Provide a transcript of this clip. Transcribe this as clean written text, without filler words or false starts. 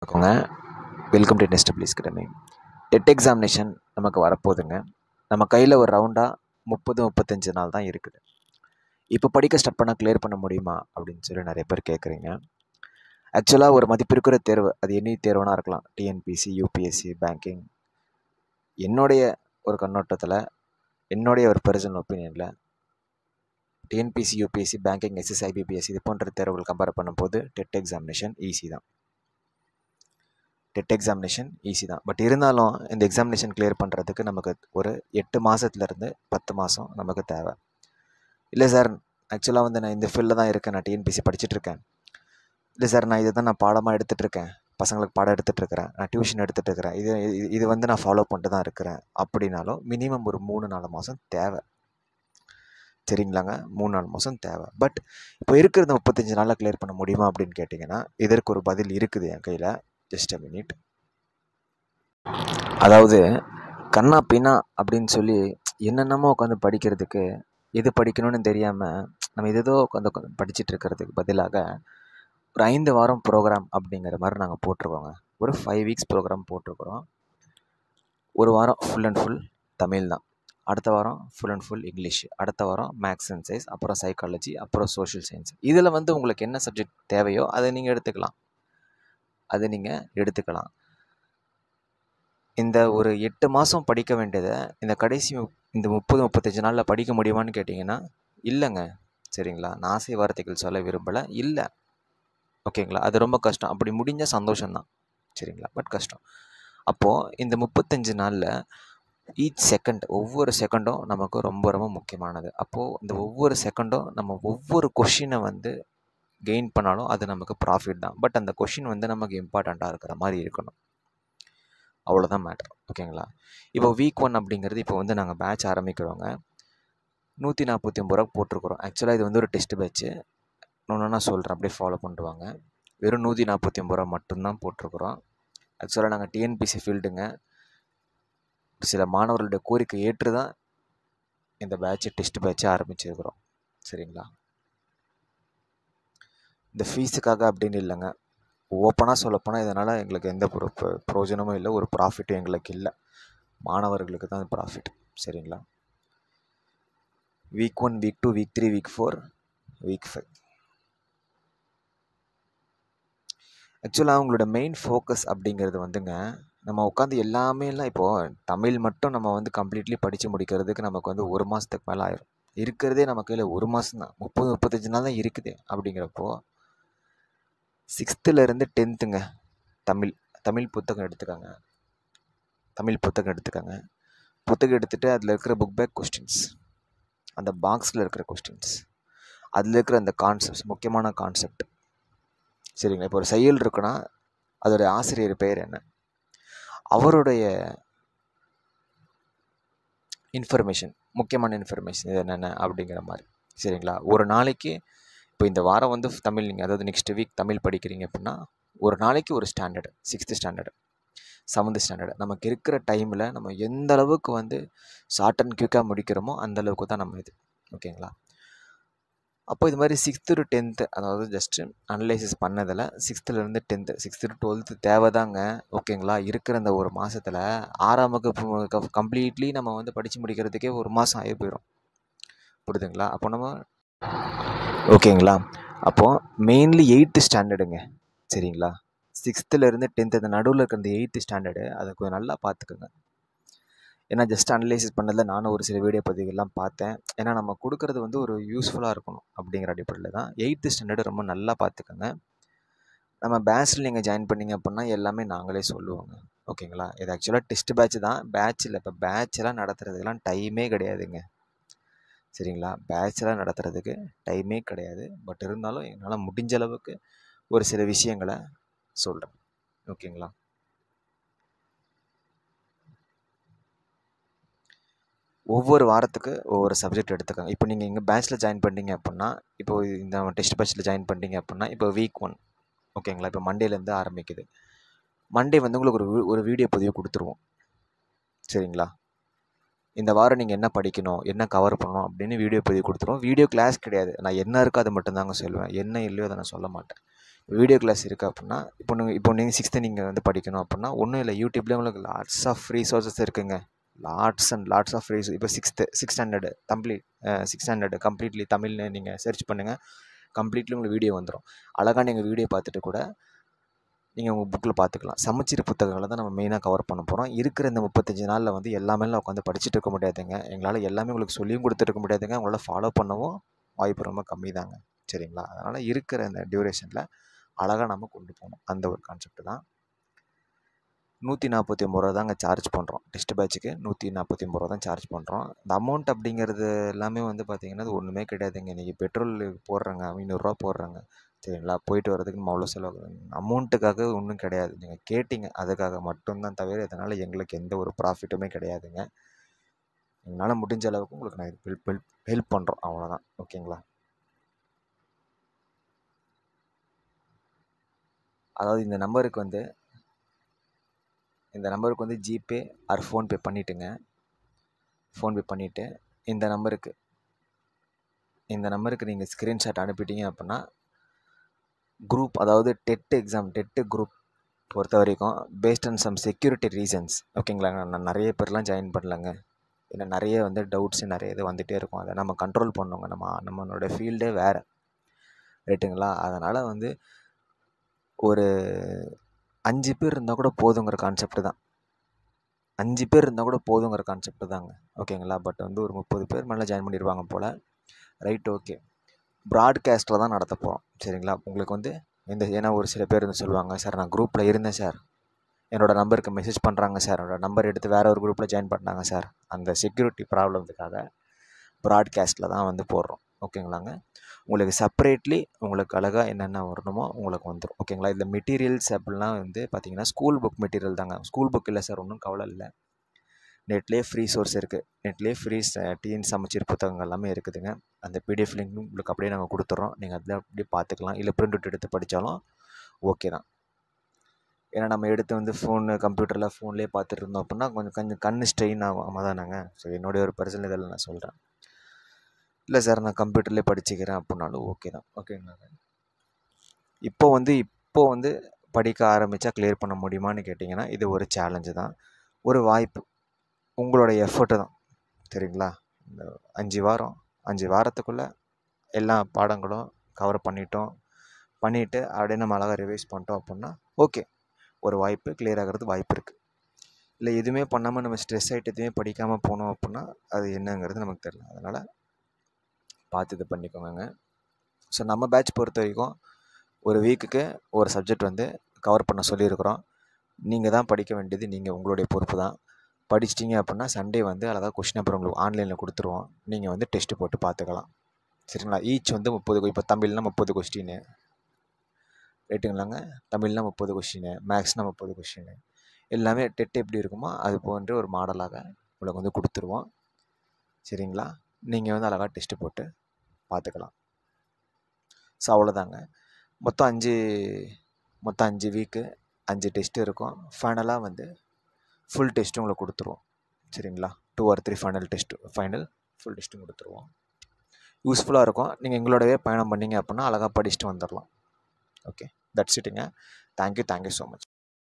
வணக்கங்க. Welcome to Nestable academy. TET examination நமக்கு வரப்போகுதுங்க. நம்ம கையில் ஒரு ரவுண்டாக 30-35 நாள் தான் இருக்குது. இப்போ படிக்க ஸ்டார்ட் பண்ணால் கிளியர் பண்ண முடியுமா அப்படின்னு சொல்லி நிறைய பேர் கேட்குறீங்க. ஆக்சுவலாக ஒரு மதிப்பிருக்கிற தேர்வு, அது எனி தேர்வுனா இருக்கலாம், டிஎன்பிசி, யூபிஎஸ்சி, பேங்கிங். என்னுடைய ஒரு கண்ணோட்டத்தில், என்னுடைய ஒரு பர்சனல் ஒப்பீனியனில், TNPSC, UPSC, banking, SSC, IBPS இது போன்ற தேர்வுகள் கம்பேர் பண்ணும்போது டெட் எக்ஸாமினேஷன் ஈஸி தான். பட் இருந்தாலும் இந்த எக்ஸாமினேஷன் கிளியர் பண்ணுறதுக்கு நமக்கு ஒரு 8 மாதத்துலேருந்து 10 மாதம் நமக்கு தேவை. இல்லை சார், ஆக்சுவலாக நான் இந்த ஃபீல்டில் தான் இருக்கேன், நான் டிஎன்பிசி படிச்சுட்ருக்கேன். இல்லை சார், நான் இதை தான் நான் பாடமாக எடுத்துகிட்ருக்கேன், பசங்களுக்கு பாடம் எடுத்துகிட்ருக்கிறேன், நான் டியூஷன் எடுத்துகிட்ருக்கிறேன், இது நான் ஃபாலோ பண்ணிட்டு தான் இருக்கிறேன் அப்படின்னாலும் மினிமம் ஒரு 3-4 மாதம் தேவை. சரிங்களாங்க, 3-4 மாதம் தேவை. பட் இப்போ இருக்கிறத 35 நாளில் கிளியர் பண்ண முடியுமா அப்படின்னு கேட்டிங்கன்னா, இதற்கு ஒரு பதில் இருக்குது என் கையில். Just a minute. அதாவது கண்ணா பின்னா அப்படின்னு சொல்லி என்னென்னமோ உட்காந்து படிக்கிறதுக்கு, எது படிக்கணும்னு தெரியாமல் நம்ம எதோ உட்காந்து படிச்சுட்டு இருக்கிறதுக்கு பதிலாக ஒரு 5 வாரம் ப்ரோக்ராம் அப்படிங்கிற மாதிரி நாங்கள் போட்டிருக்கோங்க. ஒரு 5 வீக்ஸ் ப்ரோக்ராம் போட்டிருக்கிறோம். ஒரு வாரம் ஃபுல் அண்ட் ஃபுல் தமிழ் தான், அடுத்த வாரம் ஃபுல் அண்ட் ஃபுல் இங்கிலீஷ், அடுத்த வாரம் மேக்ஸ் அண்ட் சயின்ஸ், அப்புறம் சைக்காலஜி, அப்புறம் சோஷியல் சயின்ஸ். இதில் உங்களுக்கு என்ன சப்ஜெக்ட் தேவையோ அதை நீங்கள் எடுத்துக்கலாம். இந்த ஒரு 8 மாதம் படிக்க வேண்டியதை இந்த கடைசி இந்த 30-35 நாளில் படிக்க முடியுமான்னு கேட்டிங்கன்னா இல்லைங்க. சரிங்களா, நான் ஆசை வார்த்தைகள் சொல்ல விரும்பலை, இல்லை. ஓகேங்களா, அது ரொம்ப கஷ்டம். அப்படி முடிஞ்சால் சந்தோஷம்தான். சரிங்களா, பட் கஷ்டம். அப்போது இந்த 35 நாளில் ஈச் செகண்ட், ஒவ்வொரு செகண்டும் நமக்கு ரொம்ப ரொம்ப முக்கியமானது. அப்போது இந்த ஒவ்வொரு செகண்டும் நம்ம ஒவ்வொரு கொஷினை கெயின் பண்ணாலும் அது நமக்கு ப்ராஃபிட் தான். பட் அந்த கொஷின் நமக்கு இம்பார்ட்டண்ட்டாக இருக்கிற மாதிரி இருக்கணும். அவ்வளோதான் மேட்டர். ஓகேங்களா, இப்போ வீக் 1 அப்படிங்கிறது இப்போ நாங்கள் பேட்ச் ஆரம்பிக்கிறோங்க. 149 ரூபா போட்டிருக்கிறோம். ஆக்சுவலாக இது ஒரு டெஸ்ட் பேட்ச்சு. நான் சொல்கிறேன், அப்படியே ஃபாலோ பண்ணிட்டு வாங்க. வெறும் 149 ரூபா மட்டும்தான் போட்டிருக்கிறோம். ஆக்சுவலாக நாங்கள் டிஎன்பிசி ஃபீல்டுங்க. சில மாணவர்களுடைய கோரிக்கை ஏற்று தான் இந்த டெஸ்ட் பேட்சை ஆரம்பிச்சிருக்கிறோம். சரிங்களா, இந்த ஃபீஸுக்காக அப்படின்னு இல்லைங்க. ஓப்பனாக சொல்லப்போனால் இதனால் எங்களுக்கு எந்த பிரயோஜனமும் இல்லை, ஒரு ப்ராஃபிட்டும் எங்களுக்கு இல்லை. மாணவர்களுக்கு தான் ப்ராஃபிட். சரிங்களா, week 1, week 2, week 3, week 4, week 5. ஆக்சுவலாக அவங்களோட மெயின் ஃபோக்கஸ் அப்படிங்கிறது நம்ம உட்காந்து எல்லாமேலாம் இப்போது தமிழ் மட்டும் நம்ம கம்ப்ளீட்லி படித்து முடிக்கிறதுக்கு நமக்கு 1 மாதத்துக்கு மேலே ஆயிரும். இருக்கிறதே நம்ம கையில் 1 மாதம் தான், 30-35 நாள் தான் இருக்குது. அப்படிங்கிறப்போ 6th-லேருந்து 10th தமிழ் புத்தகம் எடுத்துக்காங்க. புத்தகம் எடுத்துகிட்டு அதில் இருக்கிற புக் பேக் கொஸ்டின்ஸ், அந்த பாக்ஸில் இருக்கிற கொஸ்டின்ஸ், அதில் இருக்கிற அந்த கான்செப்ட்ஸ், முக்கியமான கான்செப்ட். சரிங்களா, இப்போ ஒரு செயல் இருக்குன்னா அதோடைய ஆசிரியர் பெயர் என்ன, அவருடைய இன்ஃபர்மேஷன், முக்கியமான இன்ஃபர்மேஷன் இது என்னென்ன அப்படிங்கிற மாதிரி. சரிங்களா, ஒரு நாளைக்கு இப்போ இந்த வாரம் தமிழ், நீங்கள் அதாவது நெக்ஸ்ட் வீக் தமிழ் படிக்கிறீங்க அப்படின்னா ஒரு நாளைக்கு ஒரு standard, 6th standard, 7th standard, நமக்கு இருக்கிற டைமில் நம்ம எந்த அளவுக்கு ஷார்ட் அண்ட் குயிக்காக முடிக்கிறோமோ அந்த அளவுக்கு தான் நம்ம இது. ஓகேங்களா, அப்போ இது மாதிரி 6th to 10th, அதாவது ஜஸ்ட்டு அனலைசிஸ் பண்ணதில் 6th-லேருந்து 10th, 6th to 12th தேவைதாங்க. ஓகேங்களா, இருக்கிற இந்த ஒரு மாதத்தில் 6ஆம் வகுப்பு கம்ப்ளீட்லி நம்ம படித்து முடிக்கிறதுக்கே 1 மாதம் ஆகி போயிடும். புரியுதுங்களா, அப்போ நம்ம ஓகேங்களா, அப்போது மெயின்லி 8th ஸ்டாண்டர்டுங்க. சரிங்களா, 6th-லேருந்து 10th அந்த நடுவில் இருக்கிற இந்த 8th ஸ்டாண்டர்டு அதை கொஞ்சம் நல்லா பார்த்துக்குங்க. ஏன்னா ஜஸ்ட் அனலைசிஸ் பண்ணதில் நானும் ஒரு சில வீடியோ பதிவுகள்லாம் பார்த்தேன். ஏன்னா நம்ம கொடுக்குறது ஒரு யூஸ்ஃபுல்லாக இருக்கணும் அப்படிங்கிற அடிப்படையில் தான். 8th ஸ்டாண்டர்டு ரொம்ப நல்லா பார்த்துக்கோங்க. நம்ம பேட்சில் நீங்கள் ஜாயின் பண்ணிங்க அப்படின்னா எல்லாமே நாங்களே சொல்லுவோங்க. ஓகேங்களா, இது ஆக்சுவலாக டெஸ்ட் பேட்ச் தான், பேட்சில் இப்போ பேட்செல்லாம் நடத்துறதுக்கெல்லாம் டைமே கிடையாதுங்க. சரிங்களா, பேட்செல்லாம் நடத்துறதுக்கு டைமே கிடையாது. பட் இருந்தாலும் என்னால் முடிஞ்ச அளவுக்கு ஒரு சில விஷயங்களை சொல்கிறேன். ஓகேங்களா, ஒவ்வொரு வாரத்துக்கு ஒவ்வொரு சப்ஜெக்ட் எடுத்துக்கோங்க. இப்போ நீங்கள் எங்கள் பேட்சில் ஜாயின் பண்ணிட்டீங்க அப்படின்னா, இப்போ இந்த டெஸ்ட் பேட்சில் ஜாயின் பண்ணிட்டீங்க அப்படின்னா, இப்போ வீக் 1 ஓகேங்களா, இப்போ மண்டேலேருந்து ஆரம்பிக்குது. மண்டே உங்களுக்கு ஒரு வீடியோ பதிவு கொடுத்துருவோம். சரிங்களா, இந்த வாரம் நீங்கள் என்ன படிக்கணும், என்ன கவர் பண்ணணும் அப்படின்னு வீடியோ பதிவு கொடுத்துருவோம். வீடியோ கிளாஸ் கிடையாது, நான் என்ன இருக்கோ அதை மட்டும்தாங்க சொல்லுவேன், என்ன இல்லையோ அதை நான் சொல்ல மாட்டேன். வீடியோ கிளாஸ் இருக்குது அப்படின்னா இப்போ நீங்கள் 6th நீங்கள் வந்து படிக்கணும் அப்படின்னா ஒன்றும் இல்லை, யூடியூப்லேயே உங்களுக்கு லாட்ஸ் ஆஃப் ஃப்ரீ சோர்சஸ் இருக்குங்க. Lots and lots of free. இப்போ சிக்ஸ் ஸ்டாண்டர்டு கம்ப்ளீட்லி தமிழ்னு நீங்கள் சர்ச் பண்ணுங்கள், கம்ப்ளீட்லி உங்களுக்கு வீடியோ வந்துடும். அழகாக நீங்கள் வீடியோ பார்த்துட்டு கூட நீங்கள் உங்கள் புக்கில் பார்த்துக்கலாம். சமச்சீர் புத்தகங்களை தான் நம்ம மெயினாக கவர் பண்ண போகிறோம். இருக்கிற இந்த 35 நாளில் வந்து எல்லாமேலாம் உட்காந்து படிச்சுட்டு இருக்க முடியாதுங்க. எங்களால் எல்லாமே உங்களுக்கு சொல்லியும் கொடுத்துருக்க முடியாதுங்க. உங்களால் ஃபாலோ பண்ணவும் வாய்ப்பு ரொம்ப கம்மி தாங்க. சரிங்களா? அதனால் இருக்கிற இந்த டியூரேஷனில் அழகாக நம்ம கொண்டு போகணும். அந்த ஒரு கான்செப்ட் தான். 149 ரூபா தாங்க சார்ஜ் பண்ணுறோம். டெஸ்ட் பேட்சுக்கு 149 ரூபா தான் சார்ஜ் பண்ணுறோம். இந்த அமௌண்ட் அப்படிங்கிறது எல்லாமே வந்து பார்த்திங்கன்னா அது ஒன்றுமே கிடையாதுங்க. இன்றைக்கி பெட்ரோல் போடுறாங்க, 500 ரூபா போடுறாங்க. சரிங்களா? போயிட்டு வர்றதுக்கு நம்ம அவ்வளோ செலவு அமௌண்ட்டுக்காக ஒன்றும் கிடையாது. நீங்கள் கேட்டிங்க அதுக்காக மட்டும்தான், தவிர இதனால் எங்களுக்கு எந்த ஒரு ப்ராஃபிட்டுமே கிடையாதுங்க. எங்களால் முடிஞ்ச அளவுக்கு உங்களுக்கு நான் ஹெல்ப் பண்ணுறோம், அவ்வளோதான். ஓகேங்களா? அதாவது இந்த நம்பருக்கு வந்து ஜிபே ஆர் ஃபோன்பே பண்ணிவிட்டுங்க. ஃபோன்பே பண்ணிவிட்டு இந்த நம்பருக்கு நீங்கள் ஸ்க்ரீன்ஷாட் அனுப்பிட்டீங்க அப்படின்னா குரூப், அதாவது டெட்டு குரூப் பொறுத்த வரைக்கும் based on some security reasons, ஓகேங்களாங்க, நான் நிறைய பேர்லாம் ஜாயின் பண்ணலங்க. ஏன்னா நிறைய வந்து டவுட்ஸு நிறைய இது வந்துகிட்டே இருக்கும். அதை நம்ம கண்ட்ரோல் பண்ணுவோங்க. நம்மளோட ஃபீல்டே வேறு, ரைட்டுங்களா? அதனால் வந்து ஒரு 5 பேர் இருந்தால் கூட போதுங்கிற கான்செப்ட் தான். 5 பேர் இருந்தால் கூட போதுங்கிற கான்செப்ட் தாங்க, ஓகேங்களா? பட் வந்து ஒரு 30 பேர் மேலே ஜாயின் பண்ணிடுவாங்க போல். Right, okay. ப்ராட்காஸ்ட்டில் தான் நடத்த போகிறோம். சரிங்களா? உங்களுக்கு வந்து ஏன்னா ஒரு சில பேர் வந்து சொல்லுவாங்க, சார் நான் குரூப்பில் இருந்தேன் சார், என்னோடய நம்பருக்கு மெசேஜ் பண்ணுறாங்க சார், என்னோடய நம்பர் எடுத்து வேறு ஒரு குரூப்பில் ஜாயின் பண்ணாங்க சார். அந்த செக்யூரிட்டி ப்ராப்ளத்துக்காக ப்ராட்காஸ்ட்டில் தான் வந்து போடுறோம், ஓகேங்களாங்க? உங்களுக்கு செப்பரேட்லி உங்களுக்கு அழகாக என்னென்ன வரணுமோ உங்களுக்கு வந்துடும், ஓகேங்களா? இதில் மெட்டீரியல்ஸ் அப்படிலாம் வந்து பார்த்திங்கன்னா ஸ்கூல் புக் மெட்டீரியல் தாங்க. ஸ்கூல் புக் இல்லை சார், ஒன்றும் கவலை இல்லை. நெட்லேயே ஃப்ரீ சோர்ஸ் இருக்குது. நெட்லேயே ஃப்ரீ டிஎன் சமச்சீர் புத்தகங்கள் எல்லாமே இருக்குதுங்க. அந்த பிடிஎஃப் லிங்க் உங்களுக்கு அப்படியே நாங்கள் கொடுத்துட்றோம். நீங்கள் அதில் அப்படியே பார்த்துக்கலாம். இல்லை பிரிண்ட் அவுட் எடுத்து படித்தாலும் ஓகே தான். ஏன்னா நம்ம எடுத்து வந்து ஃபோன்லேயே பார்த்துட்டு இருந்தோம் அப்படின்னா கொஞ்சம் கண் ஸ்ட்ரெயின் ஆகும் தானேங்க. ஸோ என்னுடைய ஒரு பர்சனல் இதில் நான் சொல்கிறேன். இல்லை சார் நான் கம்ப்யூட்டர்லேயே படிச்சுக்கிறேன் அப்படின்னாலும் ஓகே தான், ஓகேங்களாங்க? இப்போ வந்து படிக்க ஆரம்பித்தா கிளியர் பண்ண முடியுமான்னு கேட்டிங்கன்னா இது ஒரு சேலஞ்சு தான், ஒரு வாய்ப்பு, உங்களோட எஃபர்ட்டு தான். சரிங்களா? இந்த 5 வாரத்துக்குள்ளே எல்லா பாடங்களும் கவர் பண்ணிவிட்டு அப்படியே நம்ம அழகாக ரிவைஸ் பண்ணிட்டோம் அப்படின்னா ஓகே, ஒரு வாய்ப்பு, கிளியர் ஆகிறது வாய்ப்பு இருக்குது. இல்லை எதுவுமே பண்ணாமல் நம்ம ஸ்ட்ரெஸ் ஆகிட்டு எதுவுமே படிக்காமல் போனோம் அப்படின்னா அது என்னங்கிறது நமக்கு தெரியல. அதனால் பார்த்து இது பண்ணிக்கோங்க. ஸோ நம்ம பேட்ச் பொறுத்த வரைக்கும் ஒரு வீக்குக்கு ஒரு சப்ஜெக்ட் வந்து கவர் பண்ண சொல்லியிருக்கிறோம். நீங்கள் தான் படிக்க வேண்டியது, நீங்கள் உங்களுடைய பொறுப்பு தான். படிச்சிட்டிங்க அப்படின்னா சண்டே வந்து அழகாக கொஷின் பேப்பர் உங்களுக்கு ஆன்லைனில் கொடுத்துருவோம். நீங்கள் வந்து டெஸ்ட்டு போட்டு பார்த்துக்கலாம். சரிங்களா? ஈச் வந்து 30, இப்போ தமிழ்னா 30 கொஸ்டின், ரைட்டுங்களாங்க? தமிழ்னா 30 கொஸ்டின், மேக்ஸ்னால் 30 கொஸ்டின், எல்லாமே டெட் எப்படி இருக்குமோ அது போன்ற ஒரு மாடலாக உங்களுக்கு வந்து கொடுத்துருவோம். சரிங்களா? நீங்கள் வந்து அழகாக டெஸ்ட்டு போட்டு பார்த்துக்கலாம். ஸோ அவ்வளோதாங்க. மொத்தம் 5 வீக்கு 5 டெஸ்ட்டு இருக்கும். ஃபைனலாக வந்து ஃபுல் டெஸ்ட்டு உங்களுக்கு கொடுத்துருவோம். சரிங்களா? 2 or 3 ஃபைனல் ஃபுல் டெஸ்ட்டும் கொடுத்துருவோம். யூஸ்ஃபுல்லாக இருக்கும். நீங்கள் எங்களோடவே பயணம் பண்ணிங்க அப்படின்னா அழகாக படிச்சுட்டு வந்துடலாம். ஓகே, தட்ஸ் இட்டுங்க. Thank you so much.